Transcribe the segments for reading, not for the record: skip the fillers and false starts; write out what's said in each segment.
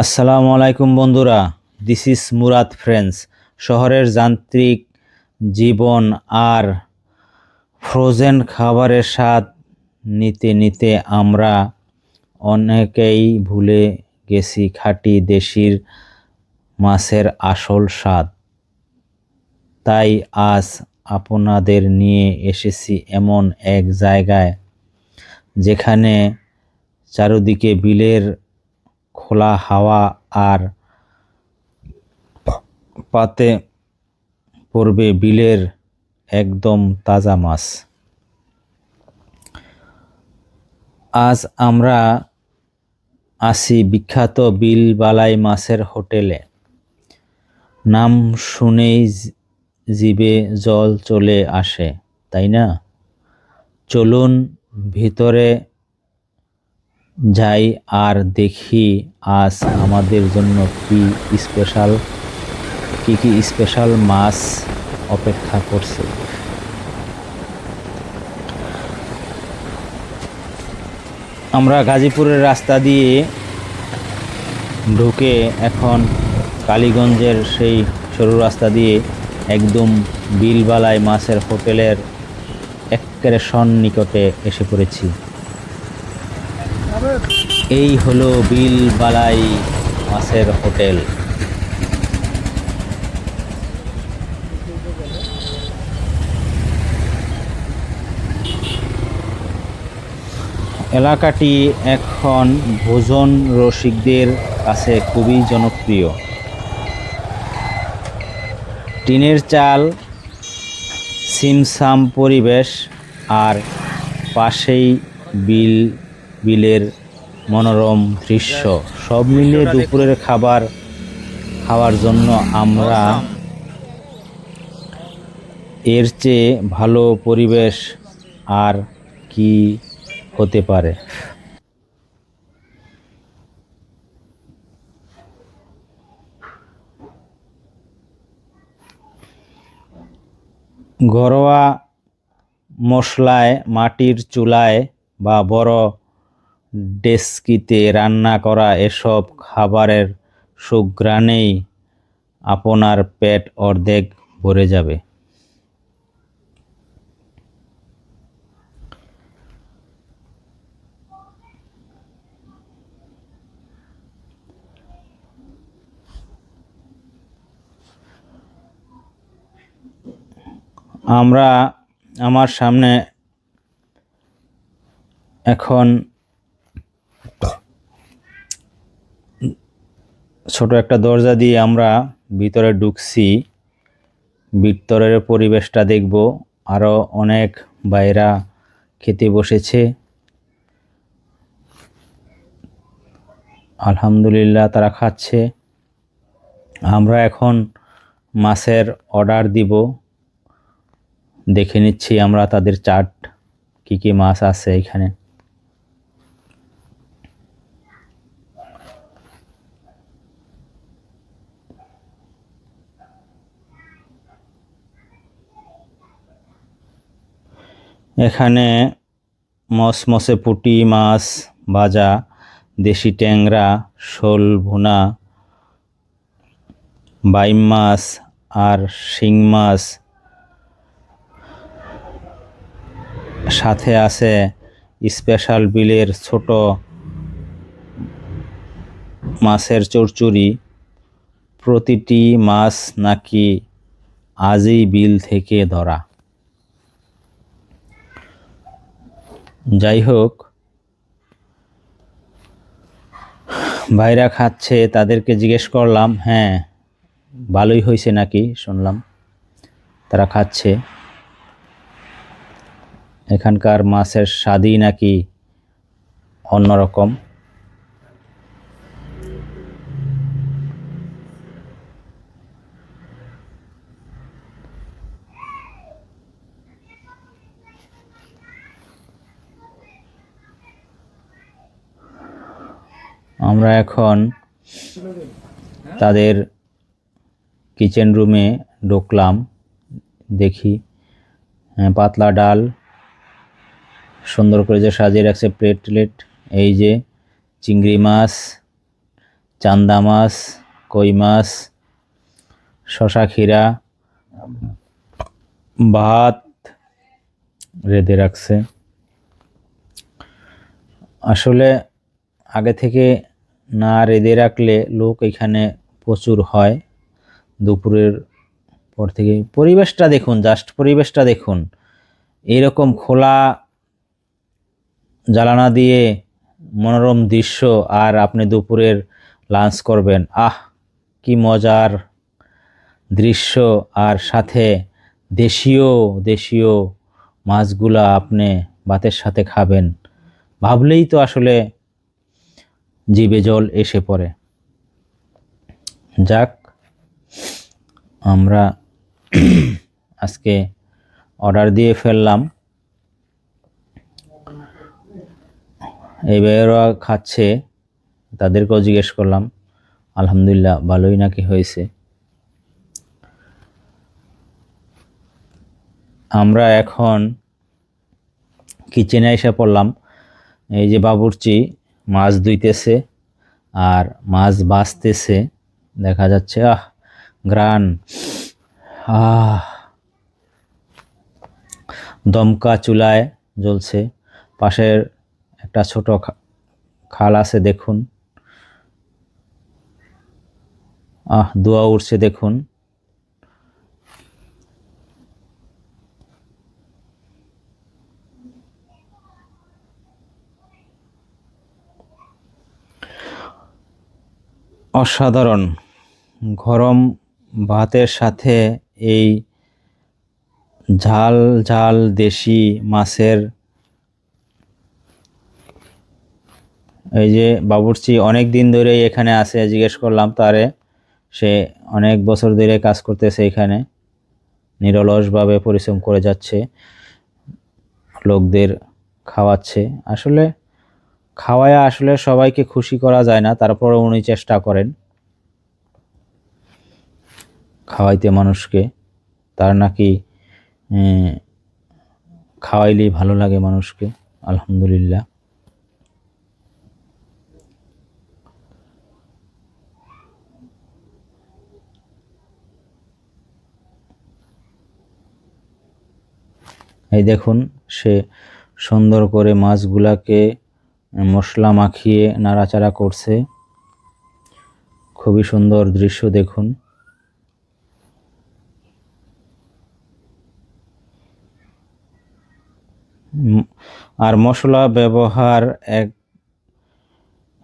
আসসালামু আলাইকুম বন্ধুরা, দিস ইজ মুরাদ ফ্রেন্ডস। শহরের যান্ত্রিক জীবন আর ফ্রোজেন খাবারের স্বাদ নিতে নিতে আমরা অনেকেই ভুলে গেছি খাঁটি দেশির মাছের আসল স্বাদ। তাই আজ আপনাদের নিয়ে এসেছি এমন এক জায়গায় যেখানে চারিদিকে বিলের খোলা হাওয়া আর পাতে পড়বে বিলের একদম তাজা মাছ। আজ আমরা আছি বিখ্যাত বিল বালাই মাছের হোটেলে। নাম শুনেই জিভে জল চলে আসে, তাই না? চলুন ভিতরে যাই আর দেখি আজ আমাদের জন্য কি স্পেশাল মাছ অপেক্ষা করছে। আমরা গাজীপুরের রাস্তা দিয়ে ঢুকে এখন কালীগঞ্জের সেই সরু রাস্তা দিয়ে একদম বিলবালাই মাছের হোটেলের একেবারে সন্নিকটে এসে পড়েছি। এই হলো বিলবালাই মাছের হোটেল। এলাকাটি এখন ভোজন রসিকদের কাছে খুবই জনপ্রিয়। টিনের চাল, ছিমছাম পরিবেশ আর পাশেই বিলের মনোরম দৃশ্য, সব মিলিয়ে দুপুরের খাবার খাওয়ার জন্য আমরা এর চেয়ে ভালো পরিবেশ আর কি হতে পারে। ঘরোয়া মশলায়, মাটির চুলায় বা বড় ডেস্কিতে রান্না করা এসব খাবারের সুঘ্রাণেই আপনার পেট অর্ধেক ভরে যাবে। আমার সামনে এখন ছোট একটা দরজা দিয়ে আমরা ভিতরে ঢুকছি। ভিতরের পরিবেশটা দেখব। আরো অনেক বাইরা খেতে বসেছে, আলহামদুলিল্লাহ তারা খাচ্ছে। আমরা এখন মাছের অর্ডার দিব। দেখে নিচ্ছি আমরা তাদের চাট কি কি মাছ আছে এখানে। এখানে মসমসে পুঁটি মাছ ভাজা, দেশি ট্যাংরা, শোল ভুনা, বাইম মাছ আর শিং মাছ, সাথে আছে স্পেশাল বিলের ছোট মাছের চচ্চড়ি। প্রতিটি মাছ নাকি আজই বিল থেকে ধরা। যাই হোক, ভাইরা খাচ্ছে, তাদেরকে জিজ্ঞেস করলাম, হ্যাঁ ভালোই হয়েছে নাকি, শুনলাম তারা খাচ্ছে। এখানকার মাছের স্বাদই নাকি অন্যরকম। আমরা এখন তাদের কিচেন রুমে ঢুকলাম। দেখি পাতলা ডাল সুন্দর করে যে সাজিয়ে রাখছে প্লেট। এই যে চিংড়ি মাছ, চান্দা মাছ, কই মাছ, শশা, ক্ষীরা, ভাত রেঁধে রাখছে। আসলে আগে থেকে না রেঁধে রাখলে লোক এখানে প্রচুর হয়। দুপুরের পর থেকে পরিবেশটা দেখুন, জাস্ট পরিবেশটা দেখুন। এইরকম খোলা জ্বালানা দিয়ে মনোরম দৃশ্য, আর আপনি দুপুরের লাঞ্চ করবেন, কি মজার দৃশ্য। আর সাথে দেশীয় দেশীয় মাছগুলা আপনি ভাতের সাথে খাবেন, ভাবলেই তো আসলে জিভে জল এসে পড়ে। যাক, আমরা আজকে অর্ডার দিয়ে ফেললাম। এই ভাইয়েরা খাচ্ছে, তাদেরকেও জিজ্ঞেস করলাম, আলহামদুলিল্লাহ ভালোই নাকি হয়েছে। আমরা এখন কিচেনে এসে পড়লাম। এই যে বাবুর্চি মাছ ধুইতেছে আর মাছ ভাজতেছে, দেখা যাচ্ছে ঘ্রাণ, দমকা চুলায় জ্বলছে। পাশের একটা ছোট খাল আছে, দেখুন, ধোঁয়া উঠছে দেখুন। অসাধারণ গরম ভাতের সাথে এই ঝাল ঝাল দেশি মাছের, এই যে বাবুর্চি অনেক দিন ধরেই এখানে আছে, জিজ্ঞেস করলাম তারে, সে অনেক বছর ধরে কাজ করতেছে এখানে, নিরলসভাবে পরিশ্রম করে যাচ্ছে, লোকদের খাওয়াচ্ছে। আসলে খাওয়ায় আসলে সবাইকে খুশি করা যায় না, তারপরে উনি চেষ্টা করেন খাওয়াইতে মানুষকে। তার নাকি খাওয়াইলেই ভালো লাগে মানুষকে। আলহামদুলিল্লাহ। এই দেখুন, সে সুন্দর করে মাছগুলাকে মশলা মাখিয়ে নাড়াচাড়া করছে। খুবই সুন্দর দৃশ্য দেখুন। আর মশলা ব্যবহার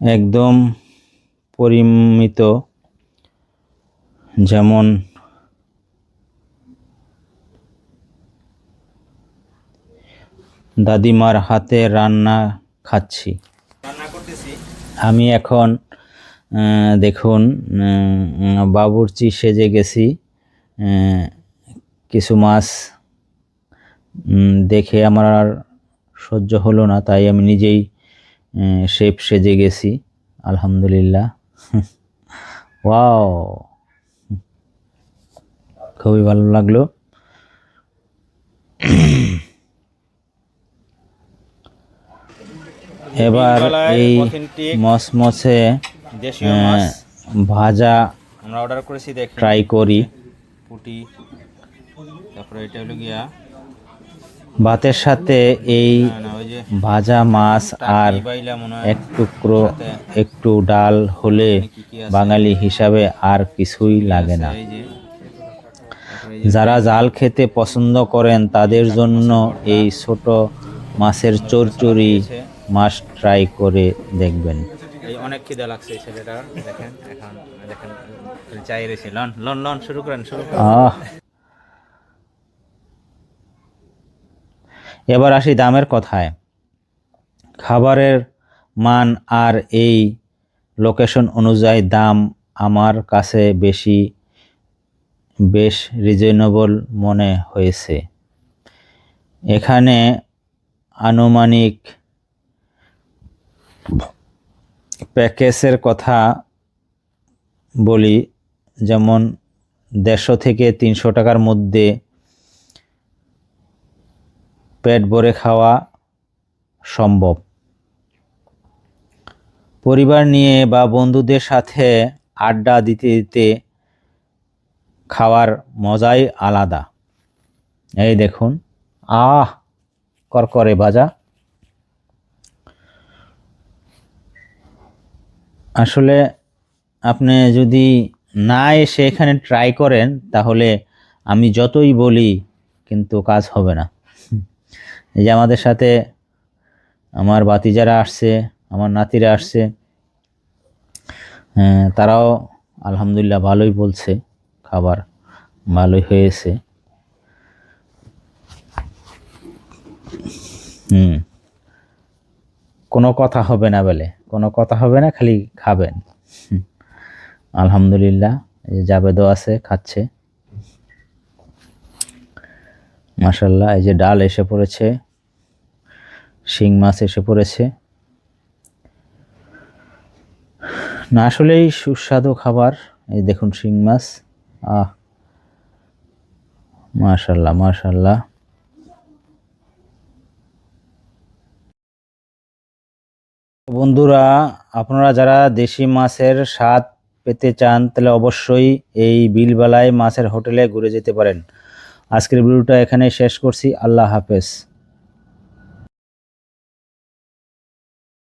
একদম পরিমিত, যেমন দাদিমার হাতে রান্না খাচ্ছি। আমি এখন দেখুন বাবুর্চি সেজে গেছি। কিছু মাছ দেখে আমার আর সহ্য হলো না, তাই আমি নিজেই শেফ সেজে গেছি। আলহামদুলিল্লাহ। ওয়াও, খুবই ভালো লাগলো। এবার এই মসমসে ভাজা আমরা অর্ডার করেছি, দেখে ট্রাই করি। পুটি, তারপরে এটা হলো গিয়া ভাতের সাথে এই ভাজা মাছ আর এক টুকরো একটু ডাল হলে বাঙালি হিসাবে আর কিছুই লাগে না। যারা জাল খেতে পছন্দ করেন তাদের জন্য এই ছোট মাছের চচ্চড়ি মাস্ট ট্রাই করে দেখবেন। এই অনেক খিদে লাগছে ছেলেটার, দেখেন এখন দেখেন চাই রয়েছে। লন লন লন শুরু করেন, শুরু করেন। এবার আসি দামের কথায়। খাবারের মান আর এই লোকেশন অনুযায়ী দাম আমার কাছে বেশ রিজনেবল মনে হয়েছে। এখানে আনুমানিক প্যাকেজের কথা বলি, যেমন 150 থেকে 300 টাকার মধ্যে পেট ভরে খাওয়া সম্ভব। পরিবার নিয়ে বা বন্ধুদের সাথে আড্ডা দিতে দিতে খাওয়ার মজাই আলাদা। এই দেখুন, করকরে ভাজা। আসলে আপনি যদি না এসে এখানে ট্রাই করেন তাহলে আমি যতই বলি কিন্তু কাজ হবে না। এই যে আমাদের সাথে আমার ভাতিজারা আসছে, আমার নাতিরা আসছে, তারাও আলহামদুলিল্লাহ ভালোই বলছে, খাবার ভালোই হয়েছে। কোনো কথা হবে না বলে, কোনো কথা হবে না, খালি খাবেন। আলহামদুলিল্লাহ। এই যে জাবেদও আছে, খাচ্ছে মাশাল্লাহ। এই যে ডাল এসে পড়েছে, শিং মাছ এসে পড়েছে। না আসলেই সুস্বাদু খাবার। এই দেখুন শিং মাছ, মাশাল্লাহ মাশাল্লাহ। বন্ধুরা, আপনারা যারা দেশি মাছের স্বাদ পেতে চান তাহলে অবশ্যই এই বিলবালাই মাছের হোটেলে ঘুরে যেতে পারেন। আজকের ভিডিওটা এখানে শেষ করছি। আল্লাহ হাফেজ।